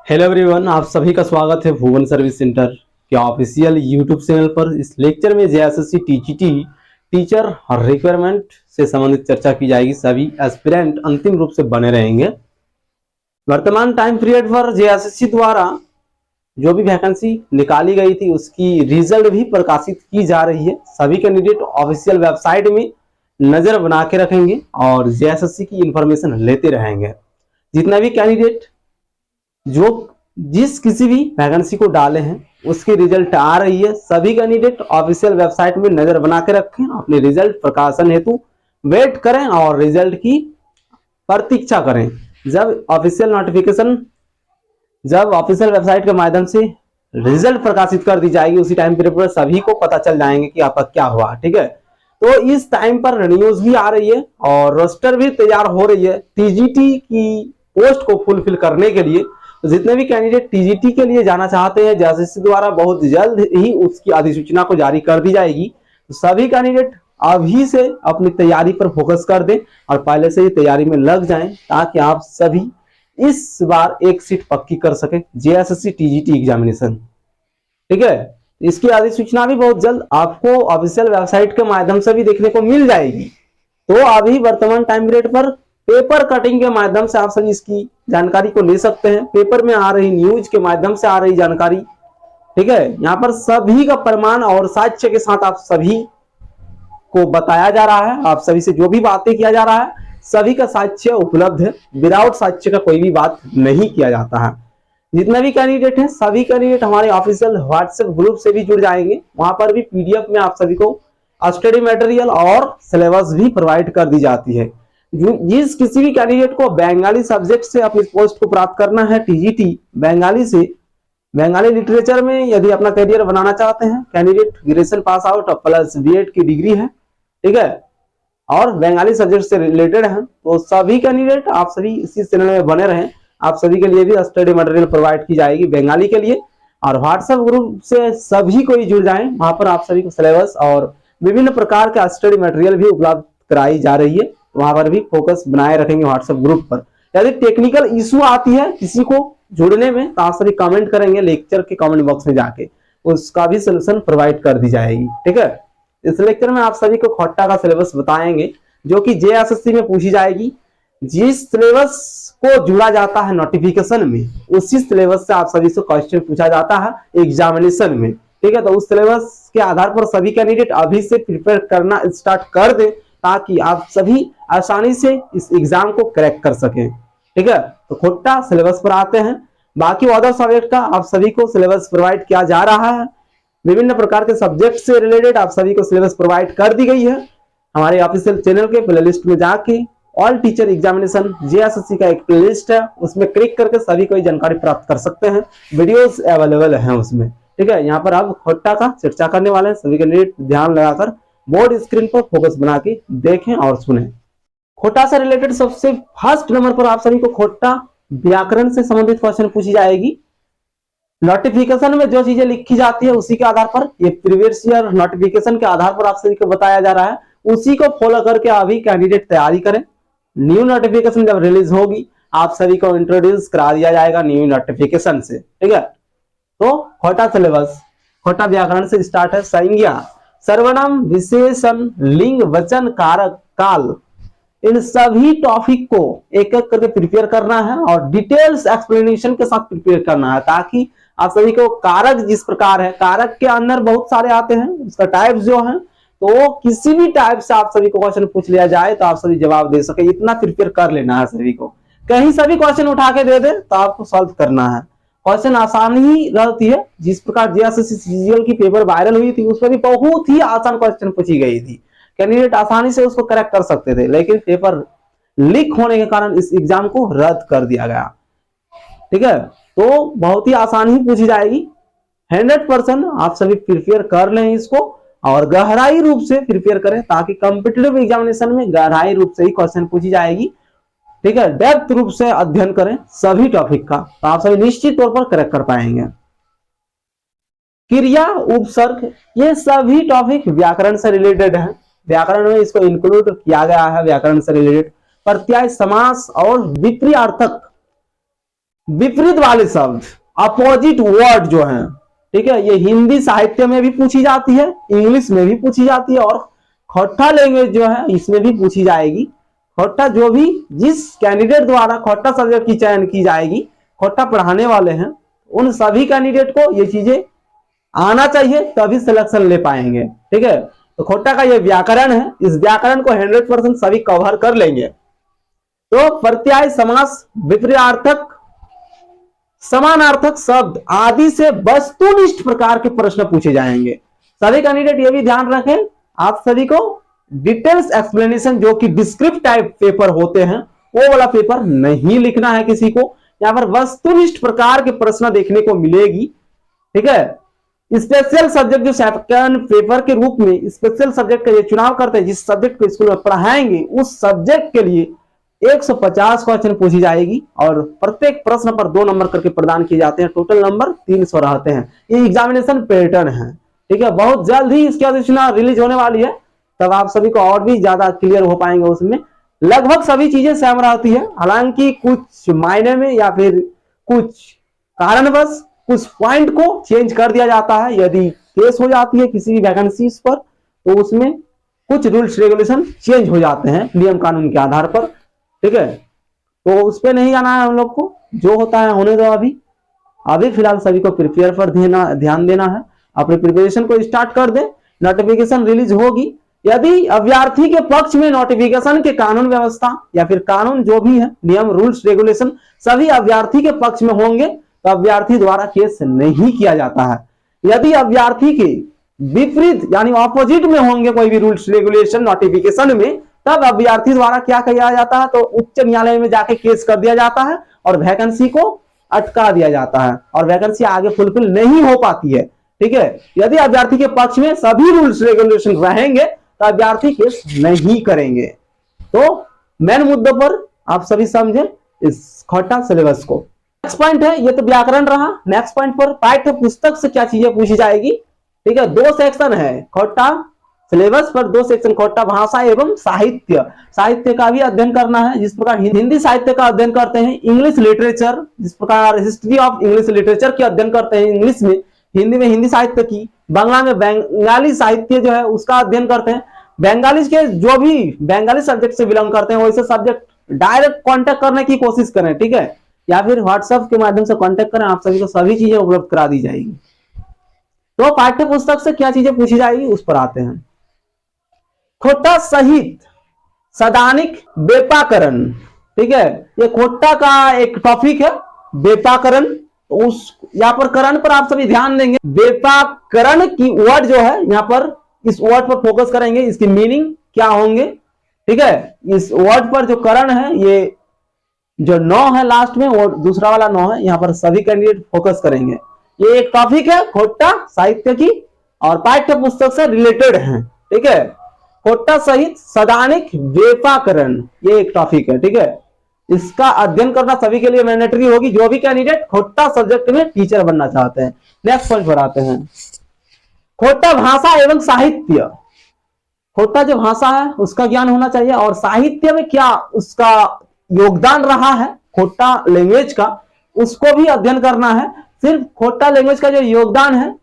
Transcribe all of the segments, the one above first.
Hello everyone, आप सभी का स्वागत है भुवन सर्विस सेंटर के ऑफिशियल यूट्यूब चैनल पर। इस लेक्चर में जेएसएससी टीजीटी टीचर रिक्वायरमेंट से संबंधित चर्चा की जाएगी। सभी एस्पिरेंट अंतिम रूप से बने रहेंगे। वर्तमान टाइम पीरियड पर जेएसएससी द्वारा जो भी वैकेंसी निकाली गई थी उसकी रिजल्ट भी प्रकाशित की जा रही है। सभी कैंडिडेट ऑफिशियल वेबसाइट में नजर बना के रखेंगे और जेएसएससी की इंफॉर्मेशन लेते रहेंगे। जितना भी कैंडिडेट जो जिस किसी भी वैकेंसी को डाले हैं उसकी रिजल्ट आ रही है, सभी कैंडिडेट ऑफिशियल वेबसाइट में नजर बना के रखें। अपने रिजल्ट प्रकाशन हेतु वेट करें और रिजल्ट की प्रतीक्षा करें। जब ऑफिशियल वेबसाइट के माध्यम से रिजल्ट प्रकाशित कर दी जाएगी उसी टाइम पीरियड पर सभी को पता चल जाएंगे कि आपका क्या हुआ। ठीक है, तो इस टाइम पर न्यूज भी आ रही है और रोस्टर भी तैयार हो रही है टीजीटी की पोस्ट को फुलफिल करने के लिए। तो जितने भी कैंडिडेट टीजीटी के लिए जाना चाहते हैं जेएसएससी द्वारा बहुत जल्द ही उसकी अधिसूचना को जारी कर दी जाएगी। तो सभी कैंडिडेट अभी से अपनी तैयारी पर फोकस कर दें और पहले से ही तैयारी में लग जाएं ताकि आप सभी इस बार एक सीट पक्की कर सके जेएसएससी टीजीटी एग्जामिनेशन। ठीक है, इसकी अधिसूचना भी बहुत जल्द आपको ऑफिशियल वेबसाइट के माध्यम से भी देखने को मिल जाएगी। तो अभी वर्तमान टाइम पीरियड पर पेपर कटिंग के माध्यम से आप सभी इसकी जानकारी को ले सकते हैं। पेपर में आ रही न्यूज के माध्यम से आ रही जानकारी। ठीक है, यहाँ पर सभी का प्रमाण और साक्ष्य के साथ आप सभी को बताया जा रहा है। आप सभी से जो भी बातें किया जा रहा है सभी का साक्ष्य उपलब्ध है। विदाउट साक्ष्य का कोई भी बात नहीं किया जाता है। जितना भी कैंडिडेट है सभी कैंडिडेट हमारे ऑफिशियल व्हाट्सएप ग्रुप से भी जुड़ जाएंगे। वहां पर भी पीडीएफ में आप सभी को स्टडी मटेरियल और सिलेबस भी प्रोवाइड कर दी जाती है। जिस किसी भी कैंडिडेट को बंगाली सब्जेक्ट से अपनी पोस्ट को प्राप्त करना है टीजीटी बंगाली लिटरेचर में यदि अपना करियर बनाना चाहते हैं, कैंडिडेट ग्रेजुएशन पास आउट और प्लस बीएड की डिग्री है, ठीक है, और बंगाली सब्जेक्ट से रिलेटेड है, तो सभी कैंडिडेट आप सभी इसी चैनल में बने रहें। आप सभी के लिए भी स्टडी मटेरियल प्रोवाइड की जाएगी बंगाली के लिए। और व्हाट्सएप ग्रुप से सभी कोई जुड़ जाएं, वहां पर आप सभी को सिलेबस और विभिन्न प्रकार का स्टडी मटेरियल भी उपलब्ध कराई जा रही है। वहां पर भी फोकस बनाए रखेंगे व्हाट्सएप ग्रुप पर। यदि टेक्निकल इशू आती है किसी को जुड़ने में तो आप सभी कमेंट करेंगे लेक्चर के कमेंट बॉक्स में जाके, उसका भी सोल्यूशन प्रोवाइड कर दी जाएगी। ठीक है, इस लेक्चर में आप सभी को खोट्टा का सिलेबस बताएंगे जो कि जेएसएससी में पूछी जाएगी। जिस सिलेबस को जुड़ा जाता है नोटिफिकेशन में उसी सिलेबस से आप सभी से क्वेश्चन पूछा जाता है एग्जामिनेशन में। ठीक है, तो उस सिलेबस के आधार पर सभी कैंडिडेट अभी से प्रिपेयर करना स्टार्ट कर दें ताकि आप सभी आसानी से इस एग्जाम को क्रैक कर सकें। ठीक है, तो खोट्टा सिलेबस पर आते हैं। बाकी अदर सब्जेक्ट का आप सभी को सिलेबस प्रोवाइड किया जा रहा है। विभिन्न प्रकार के सब्जेक्ट से रिलेटेड आप सभी को सिलेबस प्रोवाइड कर दी गई है। हमारे ऑफिशियल चैनल के प्लेलिस्ट में जाके ऑल टीचर एग्जामिनेशन जेएसएससी का एक प्लेलिस्ट है, उसमें क्लिक करके सभी को जानकारी प्राप्त कर सकते हैं। वीडियोस अवेलेबल हैं उसमें। ठीक है, यहाँ पर आप खोट्टा का चर्चा करने वाले हैं। सभी कैंडिडेट ध्यान लगाकर बोर्ड स्क्रीन पर फोकस बना के देखें और सुने। खोट्टा से रिलेटेड सबसे फर्स्ट नंबर पर आप सभी को खोट्टा व्याकरण से संबंधित क्वेश्चन पूछी जाएगी। नोटिफिकेशन में जो चीजें लिखी जाती है उसी के आधार पर, ये प्रीवियस ईयर नोटिफिकेशन के आधार पर आप सभी को बताया जा रहा है, उसी को फॉलो करके अभी कैंडिडेट तैयारी करें। न्यू नोटिफिकेशन जब रिलीज होगी आप सभी को इंट्रोड्यूस करा दिया जाएगा न्यू नोटिफिकेशन से। ठीक है, तो खोट्टा सिलेबस खोट्टा व्याकरण से स्टार्ट है। संज्ञा, सर्वनाम, विशेषण, लिंग, वचन, कारक, काल, इन सभी टॉपिक को एक एक करके प्रिपेयर करना है और डिटेल्स एक्सप्लेनेशन के साथ प्रिपेयर करना है ताकि आप सभी को कारक जिस प्रकार है, कारक के अंदर बहुत सारे आते हैं, उसका टाइप जो है, तो किसी भी टाइप से आप सभी को क्वेश्चन पूछ लिया जाए तो आप सभी जवाब दे सके, इतना प्रिपेयर कर लेना है सभी को। कहीं सभी क्वेश्चन उठा के दे दे तो आपको सॉल्व करना है। क्वेश्चन आसान ही रहती है। जिस प्रकार जेएसएससी सीजीएल की पेपर वायरल हुई थी उस पर भी बहुत ही आसान क्वेश्चन पूछी गई थी, कैंडिडेट आसानी से उसको करेक्ट कर सकते थे, लेकिन पेपर लीक होने के कारण इस एग्जाम को रद्द कर दिया गया। ठीक है, तो बहुत ही आसान ही पूछी जाएगी। 100% आप सभी प्रिपेयर कर लें इसको और गहराई रूप से प्रिपेयर करें ताकि कॉम्पिटिटिव एग्जामिनेशन में गहराई रूप से ही क्वेश्चन पूछी जाएगी। ठीक है, डेप्थ रूप से अध्ययन करें सभी टॉपिक का तो आप सभी निश्चित तौर पर करेक्ट कर पाएंगे। क्रिया, उपसर्ग, ये सभी टॉपिक व्याकरण से रिलेटेड है। व्याकरण में इसको इंक्लूड किया गया है। व्याकरण से रिलेटेड प्रत्यय, समास और विपर्यार्थक विपरीत वाले शब्द, अपोजिट वर्ड जो है, ठीक है, ये हिंदी साहित्य में भी पूछी जाती है, इंग्लिश में भी पूछी जाती है, और खोट्टा लैंग्वेज जो है इसमें भी पूछी जाएगी। खोट्टा जो भी जिस कैंडिडेट द्वारा खोट्टा सब्जेक्ट की चयन की जाएगी, खोट्टा पढ़ाने वाले हैं, उन सभी कैंडिडेट को ये चीजें आना चाहिए, तभी सिलेक्शन ले पाएंगे। ठीक है, तो खोट्टा का ये व्याकरण है, इस व्याकरण को 100% सभी कवर कर लेंगे। तो प्रत्याय समास, विपरीतार्थक, समानार्थक शब्द आदि से वस्तुनिष्ठ प्रकार के प्रश्न पूछे जाएंगे। सभी कैंडिडेट ये भी ध्यान रखें, आप सभी को डिटेल्स एक्सप्लेनेशन जो कि डिस्क्रिप्टिव टाइप पेपर होते हैं वो वाला पेपर नहीं लिखना है किसी को। यहां पर वस्तुनिष्ठ प्रकार के प्रश्न देखने को मिलेगी। ठीक है, स्पेशल सब्जेक्ट जो सेकंड पेपर के रूप में स्पेशल सब्जेक्ट का ये चुनाव करते हैं, जिस सब्जेक्ट को स्कूल में पढ़ाएंगे उस सब्जेक्ट के लिए 150 क्वेश्चन पूछी जाएगी, और प्रत्येक प्रश्न पर 2 नंबर करके प्रदान किए जाते हैं। टोटल नंबर 300 रहते हैं। ये एग्जामिनेशन पैटर्न है। ठीक है, बहुत जल्द ही इसकी अधिसूचना रिलीज होने वाली है, तब आप सभी को और भी ज्यादा क्लियर हो पाएंगे। उसमें लगभग सभी चीजें सेम रहती है, हालांकि कुछ मायने में या फिर कुछ कारणवश कुछ पॉइंट को चेंज कर दिया जाता है। यदि केस हो जाती है किसी भी वैकेंसी पर तो उसमें कुछ रूल्स रेगुलेशन चेंज हो जाते हैं नियम कानून के आधार पर। ठीक है, तो उस पर नहीं जाना है हम लोग को, जो होता है होने दो। अभी फिलहाल सभी को प्रिपेयर पर ध्यान देना है, अपने प्रिपरेशन को स्टार्ट कर दे। नोटिफिकेशन रिलीज होगी, यदि अभ्यर्थी के पक्ष में नोटिफिकेशन के कानून व्यवस्था या फिर कानून जो भी है, नियम रूल्स रेगुलेशन सभी अभ्यर्थी के पक्ष में होंगे तो अभ्यर्थी द्वारा केस नहीं किया जाता है। यदि अभ्यर्थी के विपरीत यानी ऑपोजिट में होंगे कोई भी रूल्स रेगुलेशन नोटिफिकेशन में, तब अभ्यर्थी द्वारा क्या किया जाता है, तो उच्च न्यायालय में जाके केस कर दिया जाता है और वैकेंसी को अटका दिया जाता है और वैकेंसी आगे फुलफिल नहीं हो पाती है। ठीक है, यदि अभ्यर्थी के पक्ष में सभी रूल्स रेगुलेशन रहेंगे तो अभ्यर्थी केस नहीं करेंगे। तो मेन मुद्दों पर आप सभी समझे इस खोट्टा सिलेबस को। नेक्स्ट पॉइंट है, ये तो व्याकरण रहा। नेक्स्ट पॉइंट पर पाठ्य पुस्तक से क्या चीजें पूछी जाएगी। ठीक है, 2 सेक्शन है खोट्टा सिलेबस पर, 2 सेक्शन खोट्टा भाषा एवं साहित्य। साहित्य का भी अध्ययन करना है, जिस प्रकार हिंदी साहित्य का अध्ययन करते हैं, इंग्लिश लिटरेचर जिस प्रकार हिस्ट्री ऑफ इंग्लिश लिटरेचर की अध्ययन करते हैं इंग्लिश में, हिंदी में हिंदी साहित्य की, बांग्ला में बंगाली साहित्य जो है उसका अध्ययन करते हैं। बंगाली के जो भी बंगाली सब्जेक्ट से बिलोंग करते हैं वैसे सब्जेक्ट डायरेक्ट कांटेक्ट करने की कोशिश करें। ठीक है, या फिर व्हाट्सएप के माध्यम से कांटेक्ट करें, आप सभी को सभी चीजें उपलब्ध करा दी जाएगी। तो पाठ्य पुस्तक से क्या चीजें पूछी जाएगी उस पर आते हैं। खोट्टा सहित सदानिक व्यापाकरण। ठीक है, ये खोट्टा का एक टॉपिक है, व्यापाकरण। उस यहाँ पर करण पर आप सभी ध्यान देंगे। व्यापाकरण की वर्ड जो है यहाँ पर, इस वर्ड पर फोकस करेंगे, इसकी मीनिंग क्या होंगे। ठीक है, इस वर्ड पर जो करण है, ये जो 9 है लास्ट में और दूसरा वाला 9 है, यहाँ पर सभी कैंडिडेट फोकस करेंगे। ये एक टॉपिक है खोट्टा साहित्य की और पाठ्य पुस्तक से रिलेटेड है। ठीक है, खोट्टा सहित सदानिक व्यापाकरण ये एक टॉपिक है। ठीक है, इसका अध्ययन करना सभी के लिए मैंडेटरी होगी, जो भी कैंडिडेट खोट्टा सब्जेक्ट में टीचर बनना चाहते हैं। नेक्स्ट पॉइंट पर आते हैं, खोट्टा भाषा एवं साहित्य। खोट्टा जो भाषा है उसका ज्ञान होना चाहिए और साहित्य में क्या उसका योगदान रहा है खोट्टा लैंग्वेज का, उसको भी अध्ययन करना है। सिर्फ खोट्टा लैंग्वेज का जो योगदान है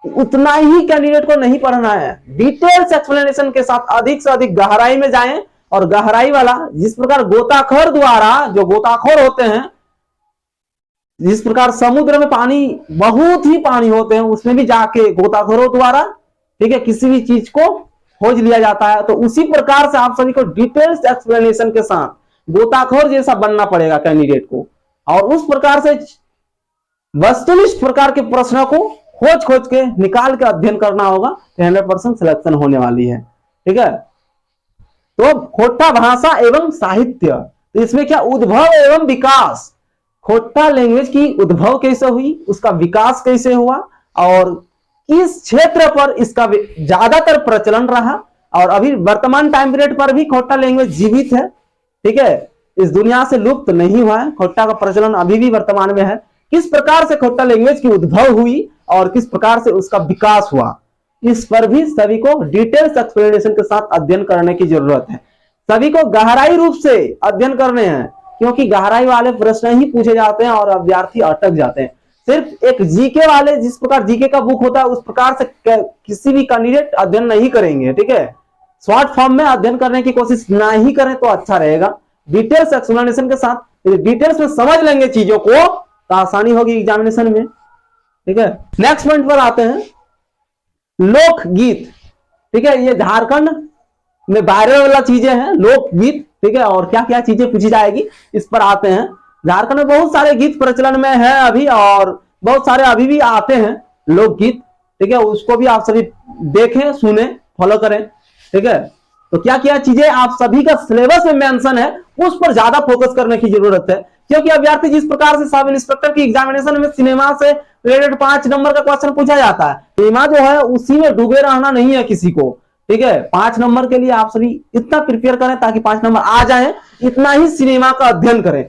उतना ही कैंडिडेट को नहीं पढ़ना है, डिटेल्स एक्सप्लेनेशन के साथ अधिक से अधिक गहराई में जाएं। और गहराई वाला जिस प्रकार गोताखोर द्वारा, जो गोताखोर होते हैं, जिस प्रकार समुद्र में पानी बहुत ही पानी होते हैं, उसमें भी जाके गोताखोरों द्वारा, ठीक है, किसी भी चीज को खोज लिया जाता है। तो उसी प्रकार से आप सभी को डिटेल्स एक्सप्लेनेशन के साथ गोताखोर जैसा बनना पड़ेगा कैंडिडेट को, और उस प्रकार से वस्तुनिष्ठ प्रकार के प्रश्नों को खोज खोज के निकाल के अध्ययन करना होगा, 100% सिलेक्शन होने वाली है। ठीक है, तो खोट्टा भाषा एवं साहित्य, तो इसमें क्या उद्भव एवं विकास, खोट्टा लैंग्वेज की उद्भव कैसे हुई, उसका विकास कैसे हुआ और किस क्षेत्र पर इसका ज्यादातर प्रचलन रहा, और अभी वर्तमान टाइम पीरियड पर भी खोट्टा लैंग्वेज जीवित है। ठीक है, इस दुनिया से लुप्त नहीं हुआ है, खोट्टा का प्रचलन अभी भी वर्तमान में है। किस प्रकार से खोट्टा लैंग्वेज की उद्भव हुई और किस प्रकार से उसका विकास हुआ, इस पर भी सभी को डिटेल्स एक्सप्लेनेशन के साथ अध्ययन करने की जरूरत है। सभी को गहराई रूप से अध्ययन करने हैं क्योंकि गहराई वाले प्रश्न ही पूछे जाते हैं और अभ्यर्थी अटक जाते हैं। सिर्फ एक जीके वाले, जिस प्रकार जीके का बुक होता है उस प्रकार से किसी भी कैंडिडेट अध्ययन नहीं करेंगे, ठीक है। शॉर्ट फॉर्म में अध्ययन करने की कोशिश ना ही करें तो अच्छा रहेगा। डिटेल्स एक्सप्लेनेशन के साथ डिटेल्स में समझ लेंगे चीजों को तो आसानी होगी एग्जामिनेशन में, ठीक है। नेक्स्ट पॉइंट पर आते हैं, लोकगीत, ठीक है। ये झारखंड में वायरल वाला चीजें हैं, लोकगीत, ठीक है। और क्या क्या चीजें पूछी जाएगी इस पर आते हैं। झारखंड में बहुत सारे गीत प्रचलन में है अभी, और बहुत सारे अभी भी आते हैं लोकगीत, ठीक है। उसको भी आप सभी देखें, सुने, फॉलो करें, ठीक है। तो क्या क्या चीजें आप सभी का सिलेबस में मेंशन है उस पर ज्यादा फोकस करने की जरूरत है, क्योंकि अभ्यर्थी जिस प्रकार से सब इंस्पेक्टर की एग्जामिनेशन में सिनेमा से रिलेटेड 5 नंबर का क्वेश्चन पूछा जाता है, सिनेमा जो है उसी में डूबे रहना नहीं है किसी को, ठीक है। 5 नंबर के लिए आप सभी इतना प्रिपेयर करें ताकि 5 नंबर आ जाए, इतना ही सिनेमा का अध्ययन करें।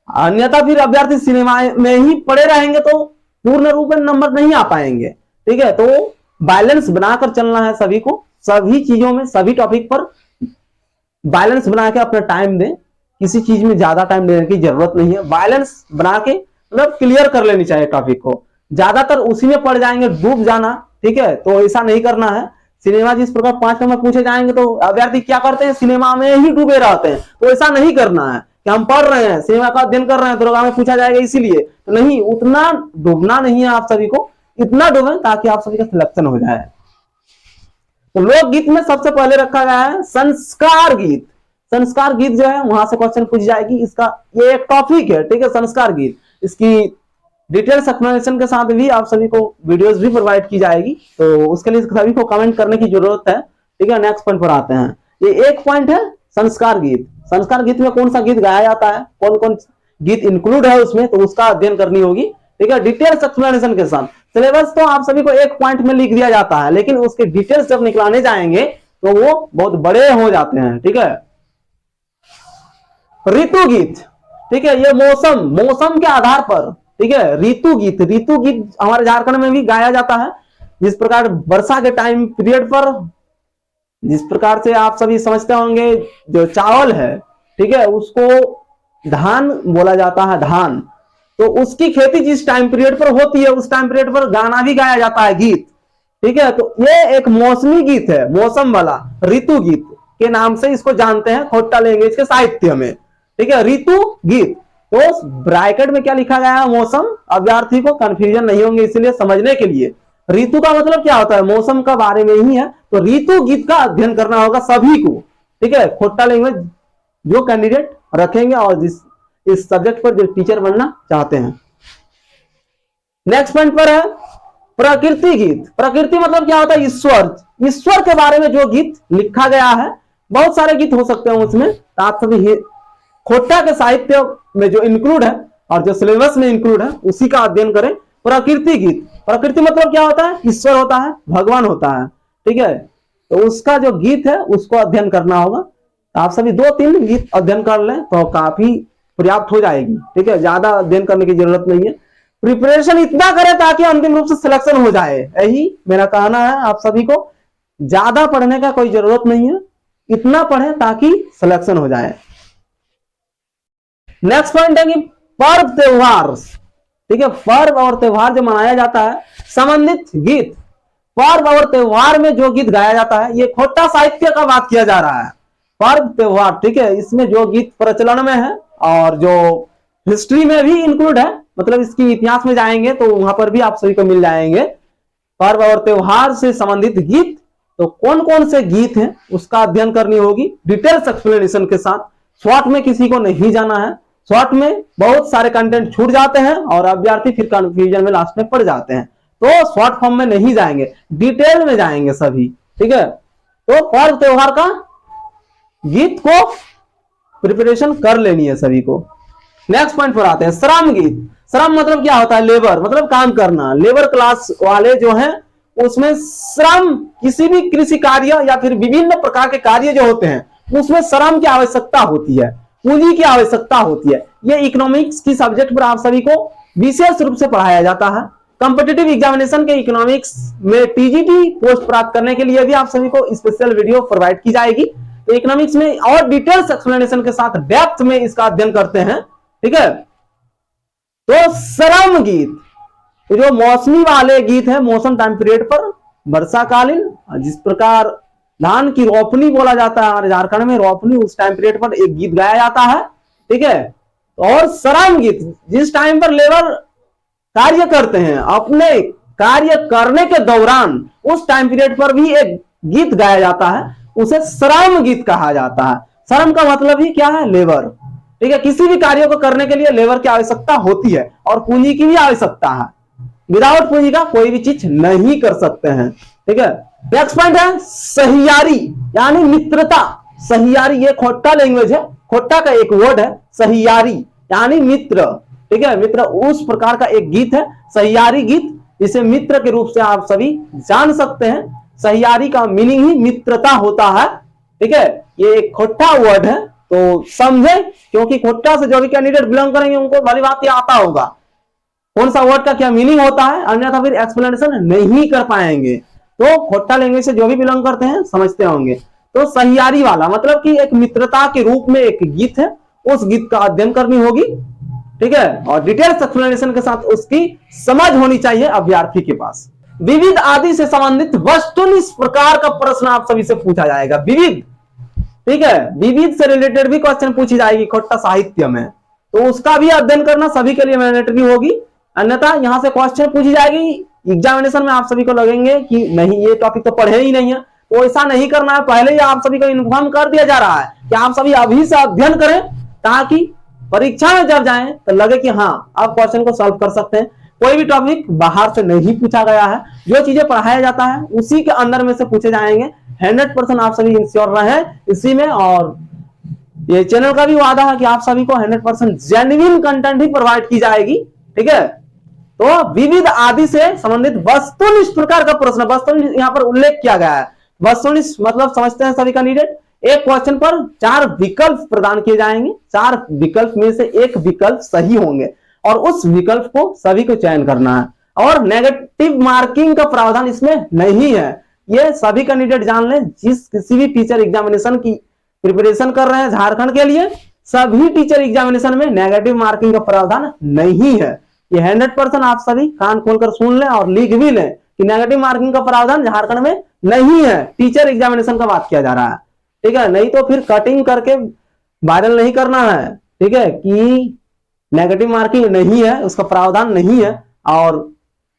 अन्यथा फिर अभ्यर्थी सिनेमा में ही पड़े रहेंगे तो पूर्ण रूप में नंबर नहीं आ पाएंगे, ठीक है। तो बैलेंस बनाकर चलना है सभी को, सभी चीजों में, सभी टॉपिक पर बैलेंस बना के अपना टाइम दें। किसी चीज में ज्यादा टाइम देने की जरूरत नहीं है, बैलेंस बना के मतलब क्लियर कर लेनी चाहिए टॉपिक को। ज्यादातर उसी में पड़ जाएंगे, डूब जाना, ठीक है। तो ऐसा नहीं करना है। सिनेमा जिस प्रकार 5 नंबर पूछे जाएंगे तो अभ्यर्थी क्या करते हैं, सिनेमा में ही डूबे रहते हैं। तो ऐसा नहीं करना है कि हम पढ़ रहे हैं, सिनेमा का अध्ययन कर रहे हैं, दरोगा में पूछा जाएगा इसीलिए, तो नहीं, उतना डूबना नहीं है आप सभी को, इतना डूबे ताकि आप सभी का सिलेक्शन हो जाए। तो लोकगीत में सबसे पहले रखा गया है संस्कार गीत। संस्कार गीत जो है वहां से क्वेश्चन पूछ जाएगी, इसका ये एक टॉपिक है, ठीक है, संस्कार गीत। इसकी डिटेल्स एक्सप्लेनेशन के साथ भी आप सभी को वीडियोस भी प्रोवाइड की जाएगी, तो उसके लिए सभी को कमेंट करने की जरूरत है, ठीक है। नेक्स्ट पॉइंट पर आते हैं, ये एक पॉइंट है संस्कार गीत। संस्कार गीत में कौन सा गीत गाया जाता है, कौन कौन गीत इंक्लूड है उसमें, तो उसका अध्ययन करनी होगी, ठीक है, डिटेल्स एक्सप्लेनेशन के साथ। सिलेबस तो आप सभी को एक पॉइंट में लिख दिया जाता है, लेकिन उसके डिटेल्स जब निकलाने जाएंगे तो वो बहुत बड़े हो जाते हैं, ठीक है। ऋतु गीत, ठीक है, ये मौसम के आधार पर, ठीक है, ऋतु गीत हमारे झारखंड में भी गाया जाता है। जिस प्रकार वर्षा के टाइम पीरियड पर, जिस प्रकार से आप सभी समझते होंगे, जो चावल है, ठीक है, उसको धान बोला जाता है, धान, तो उसकी खेती जिस टाइम पीरियड पर होती है उस टाइम पीरियड पर गाना भी गाया जाता है, गीत, ठीक है। तो ये एक मौसमी गीत है, मौसम वाला, ऋतु गीत के नाम से इसको जानते हैं खोट्टा लैंग्वेज के साहित्य में, ठीक है, ऋतु गीत। तो ब्रैकेट में क्या लिखा गया है, मौसम, अभ्यर्थी को कंफ्यूजन नहीं होंगे, इसलिए समझने के लिए ऋतु का मतलब क्या होता है, मौसम का बारे में ही है। तो ऋतु गीत का अध्ययन करना होगा सभी को, ठीक है। खोट्टा लैंग्वेज जो कैंडिडेट रखेंगे और जिस इस सब्जेक्ट पर जो टीचर बनना चाहते हैं। नेक्स्ट पॉइंट पर है प्रकृति गीत। प्रकृति मतलब क्या होता है, ईश्वर के बारे में जो गीत लिखा गया है, बहुत सारे गीत हो सकते हैं उसमें, आप सभी खोट्टा के साहित्य में जो इंक्लूड है और जो सिलेबस में इंक्लूड है उसी का अध्ययन करें। प्रकृति गीत, प्रकृति मतलब क्या होता है, ईश्वर होता है, भगवान होता है, ठीक है। तो उसका जो गीत है उसको अध्ययन करना होगा। आप सभी 2-3 गीत अध्ययन कर लें तो काफी पर्याप्त हो जाएगी, ठीक है, ज्यादा अध्ययन करने की जरूरत नहीं है। प्रिपरेशन इतना करें ताकि अंतिम रूप से सिलेक्शन हो जाए, यही मेरा कहना है आप सभी को। ज्यादा पढ़ने का कोई जरूरत नहीं है, इतना पढ़ें ताकि सिलेक्शन हो जाए। नेक्स्ट पॉइंट है कि पर्व त्योहार, ठीक है, पर्व और त्योहार जो मनाया जाता है, संबंधित गीत। पर्व और त्योहार में जो गीत गाया जाता है, ये खोट्टा साहित्य का बात किया जा रहा है, पर्व त्योहार, ठीक है, इसमें जो गीत प्रचलन में है और जो हिस्ट्री में भी इंक्लूड है, मतलब इसकी इतिहास में जाएंगे तो वहां पर भी आप सभी को मिल जाएंगे पर्व और त्योहार से संबंधित गीत। तो कौन कौन से गीत हैं उसका अध्ययन करनी होगी डिटेल्स एक्सप्लेनेशन के साथ। शॉर्ट में किसी को नहीं जाना है, शॉर्ट में बहुत सारे कंटेंट छूट जाते हैं और अभ्यर्थी फिर कंफ्यूजन में लास्ट में पड़ जाते हैं। तो शॉर्ट फॉर्म में नहीं जाएंगे, डिटेल में जाएंगे सभी, ठीक है। तो पर्व त्योहार का गीत को प्रिपरेशन कर लेनी है सभी को। नेक्स्ट पॉइंट पर आते हैं, श्रम गीत। श्रम मतलब क्या होता है, लेबर, मतलब काम करना। लेबर क्लास वाले जो हैं उसमें श्रम, किसी भी कृषि कार्य या फिर विभिन्न प्रकार के कार्य जो होते हैं उसमें श्रम की आवश्यकता होती है, पूंजी की आवश्यकता होती है। ये इकोनॉमिक्स की सब्जेक्ट पर आप सभी को विशेष रूप से पढ़ाया जाता है। कॉम्पिटिटिव एग्जामिनेशन के इकोनॉमिक्स में टीजीटी पोस्ट प्राप्त करने के लिए भी आप सभी को स्पेशल वीडियो प्रोवाइड की जाएगी। इकोनॉमिक्स में और डिटेल्स एक्सप्लेनेशन के साथ डेप्थ में इसका अध्ययन करते हैं, ठीक है। तो सरम गीत, जो मौसमी वाले गीत है, मौसम टाइम पीरियड पर वर्षाकालीन, जिस प्रकार धान की रोपनी बोला जाता है हमारे झारखंड में, रोपनी उस टाइम पीरियड पर एक गीत गाया जाता है, ठीक है। और सरम गीत, जिस टाइम पर लेबर कार्य करते हैं, अपने कार्य करने के दौरान उस टाइम पीरियड पर भी एक गीत गाया जाता है, उसे श्रम गीत कहा जाता है। श्रम का मतलब ही क्या है? लेबर, ठीक है। किसी भी कार्य को करने के लिए लेबर की आवश्यकता होती है और पूंजी की भी आवश्यकता है। विदाउट पूंजी का कोई भी चीज नहीं कर सकते हैं, ठीक है। नेक्स्ट पॉइंट है सहियारी, यानी मित्रता। सहियारी ये खोट्टा लैंग्वेज है, खोट्टा का एक वर्ड है सहियारी, यानी मित्र, ठीक है। मित्र उस प्रकार का एक गीत है सहियारी गीत, जिसे मित्र के रूप से आप सभी जान सकते हैं। सहियारी का मीनिंग ही मित्रता होता है, ठीक है। ये एक खोट्टा वर्ड है, तो समझे, क्योंकि खोट्टा से जो भी कैंडिडेट बिलोंग करेंगे उनको भली बात ये आता होगा कौन सा वर्ड का क्या मीनिंग होता है, अन्यथा फिर एक्सप्लेनेशन नहीं कर पाएंगे। तो खोट्टा लैंग्वेज से जो भी बिलोंग करते हैं समझते होंगे। तो सहियारी वाला मतलब कि एक मित्रता के रूप में एक गीत है, उस गीत का अध्ययन करनी होगी, ठीक है। और डिटेल्स एक्सप्लेनेशन के साथ उसकी समझ होनी चाहिए अभ्यर्थी के पास। विविध आदि से संबंधित वस्तुनिष्ठ इस प्रकार का प्रश्न आप सभी से पूछा जाएगा। विविध, ठीक है, विविध से रिलेटेड भी क्वेश्चन पूछी जाएगी खोट्टा साहित्य में, तो उसका भी अध्ययन करना सभी के लिए मैंडेटरी होगी, अन्यथा यहां से क्वेश्चन पूछी जाएगी एग्जामिनेशन में। आप सभी को लगेंगे कि नहीं ये टॉपिक तो पढ़े ही नहीं है, तो ऐसा नहीं करना है। पहले ही आप सभी को इन्फॉर्म कर दिया जा रहा है कि आप सभी अभी से अध्ययन करें, ताकि परीक्षा में जब जाएं तो लगे कि हाँ आप क्वेश्चन को सॉल्व कर सकते हैं। कोई भी टॉपिक बाहर से नहीं पूछा गया है, जो चीजें पढ़ाया जाता है उसी के अंदर में से पूछे जाएंगे। 100% आप सभी इंश्योर रहे इसी में, और ये चैनल का भी वादा है कि आप सभी को 100% जेन्युइन कंटेंट ही प्रोवाइड की जाएगी, ठीक है। तो विविध आदि से संबंधित वस्तुनिष्ठ प्रकार का प्रश्न, वस्तुनिष्ठ यहाँ पर उल्लेख किया गया है। वस्तुनिष्ठ मतलब समझते हैं सभी कैंडिडेट, एक क्वेश्चन पर 4 विकल्प प्रदान किए जाएंगे, 4 विकल्प में से एक विकल्प सही होंगे और उस विकल्प को सभी को चयन करना है। और नेगेटिव मार्किंग का प्रावधान इसमें नहीं है, ये सभी कैंडिडेट जान लें। जिस किसी भी टीचर एग्जामिनेशन की प्रिपरेशन कर रहे हैं झारखंड के लिए, सभी टीचर एग्जामिनेशन में नेगेटिव मार्किंग का प्रावधान नहीं है। ये 100% आप सभी कान खोलकर सुन लें और लिख भी लें कि नेगेटिव मार्किंग का प्रावधान झारखंड में नहीं है। टीचर एग्जामिनेशन का बात किया जा रहा है, ठीक है। नहीं तो फिर कटिंग करके वायरल नहीं करना है, ठीक है, कि नेगेटिव मार्किंग नहीं है, उसका प्रावधान नहीं है। और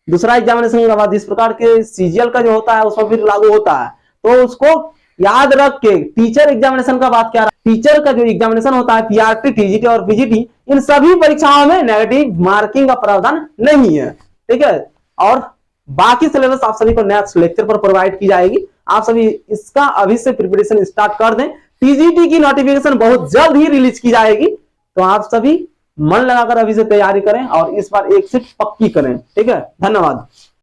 दूसरा एग्जामिनेशन के बाद जिस प्रकार के सीजीएल का जो होता है उसमें फिर लागू होता है, तो उसको याद रख के टीचर एग्जामिनेशन का बात क्या, टीचर का जो एग्जामिनेशन होता है पीआरटी, टीजीटी और पीजीटी, इन सभी परीक्षाओं में नेगेटिव मार्किंग का प्रावधान नहीं है, ठीक है। और बाकी सिलेबस आप सभी को नेक्स्ट लेक्चर पर प्रोवाइड की जाएगी। आप सभी इसका अभी से प्रिपरेशन स्टार्ट कर दें। टीजीटी की नोटिफिकेशन बहुत जल्द ही रिलीज की जाएगी, तो आप सभी मन लगाकर अभी से तैयारी करें और इस बार एक सीट पक्की करें, ठीक है। धन्यवाद।